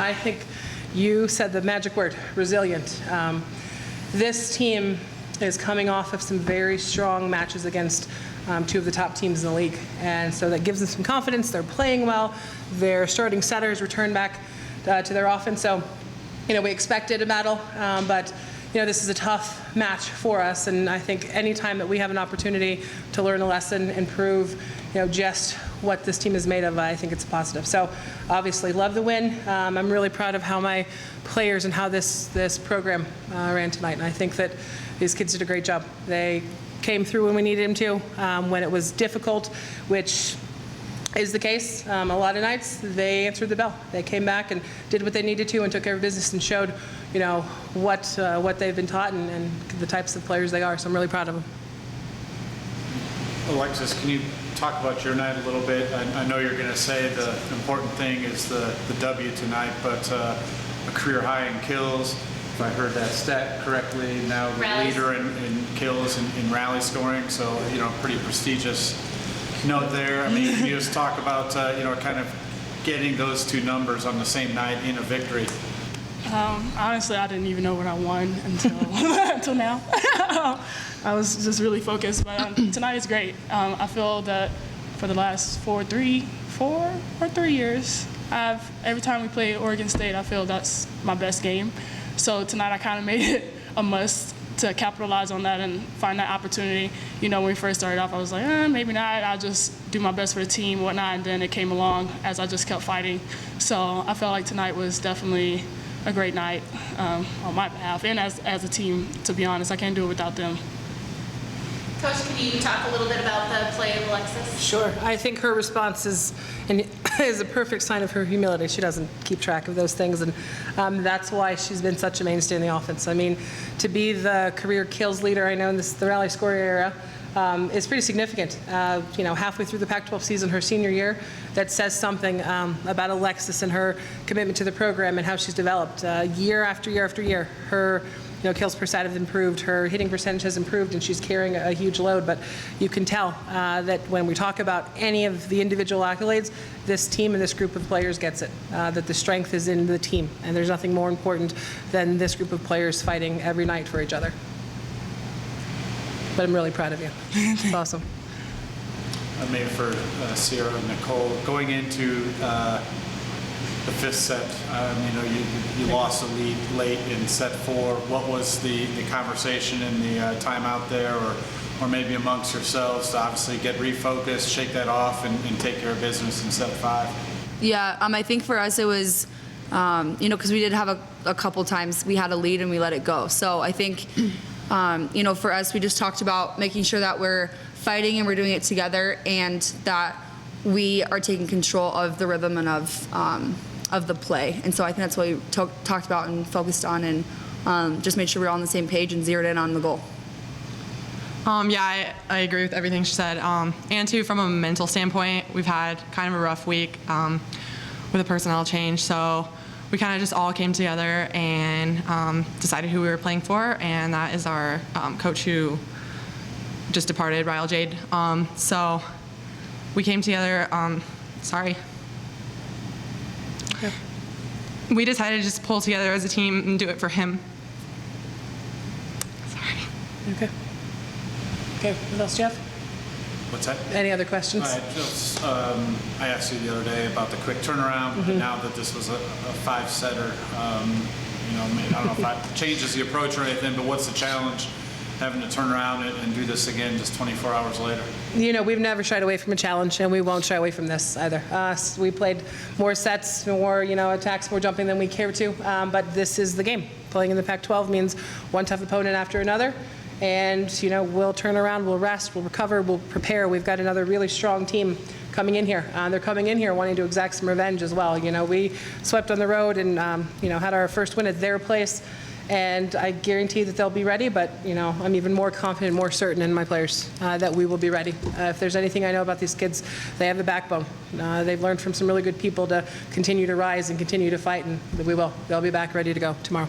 I think you said the magic word, resilient. This team is coming off of some very strong matches against two of the top teams in the league. And so that gives them some confidence. They're playing well. Their starting setters return back to their offense. So, we expected a battle, but this is a tough match for us. And I think any time that we have an opportunity to learn a lesson and prove, just what this team is made of, I think it's positive. So obviously love the win. I'm really proud of how my players and how this program ran tonight. And I think that these kids did a great job. They came through when we needed them to, when it was difficult, which is the case. A lot of nights they answered the bell. They came back and did what they needed to and took care of business and showed, what they've been taught and the types of players they are. So I'm really proud of them. Alexis, can you talk about your night a little bit? I know you're going to say the important thing is the W tonight, but a career high in kills. If I heard that stat correctly, now the leader in kills and rally scoring. So pretty prestigious note there. I mean, can you just talk about kind of getting those two numbers on the same night in a victory? Honestly, I didn't even know what I won until now. I was just really focused, but tonight is great. I feel that for the last 3 years, every time we play Oregon State, I feel that's my best game. So tonight I kind of made it a must to capitalize on that and find that opportunity. When we first started off, I was like, maybe not. I'll just do my best for the team, whatnot, and then it came along as I just kept fighting. So I felt like tonight was definitely a great night on my behalf and as a team, to be honest. I can't do it without them. Coach, can you talk a little bit about the play of Alexis? Sure. I think her response is a perfect sign of her humility. She doesn't keep track of those things, and that's why she's been such a mainstay in the offense. I mean, to be the career kills leader, I know in the rally scoring era, is pretty significant. Halfway through the Pac-12 season, her senior year, that says something about Alexis and her commitment to the program and how she's developed year after year after year. Her kills per side have improved, her hitting percentage has improved, and she's carrying a huge load. But you can tell that when we talk about any of the individual accolades, this team and this group of players gets it, that the strength is in the team. And there's nothing more important than this group of players fighting every night for each other. But I'm really proud of you. It's awesome. Maybe for Cierra and Nicole, going into the fifth set, you lost the lead late in set 4. What was the conversation in the timeout there, or maybe amongst yourselves to obviously get refocused, shake that off, and take care of business in set 5? Yeah, I think for us it was, because we did have a couple times we had a lead and we let it go. So I think, for us, we just talked about making sure that we're fighting and we're doing it together, and that we are taking control of the rhythm and of the play. And so I think that's what we talked about and focused on, and just made sure we're all on the same page and zeroed in on the goal. Yeah, I agree with everything she said. And too, from a mental standpoint, we've had kind of a rough week with a personnel change. So we kind of just all came together and decided who we were playing for, and that is our coach who just departed, Ryle Jade. So we came together. Okay. We decided to just pull together as a team and do it for him. Sorry. Okay. What else, Jeff? What's that? Any other questions? I asked you the other day about the quick turnaround, and now that this was a 5-setter, I don't know if that changes the approach or anything, but what's the challenge having to turn around and do this again just 24 hours later? We've never shied away from a challenge, and we won't shy away from this either. We played more sets, more attacks, more jumping than we care to, but this is the game. Playing in the Pac-12 means one tough opponent after another, and we'll turn around, we'll rest, we'll recover, we'll prepare. We've got another really strong team coming in here. They're coming in here wanting to exact some revenge as well. We swept on the road and had our first win at their place. And I guarantee that they'll be ready, but I'm even more confident, more certain in my players that we will be ready. If there's anything I know about these kids, they have the backbone. They've learned from some really good people to continue to rise and continue to fight, and we will. They'll be back ready to go tomorrow.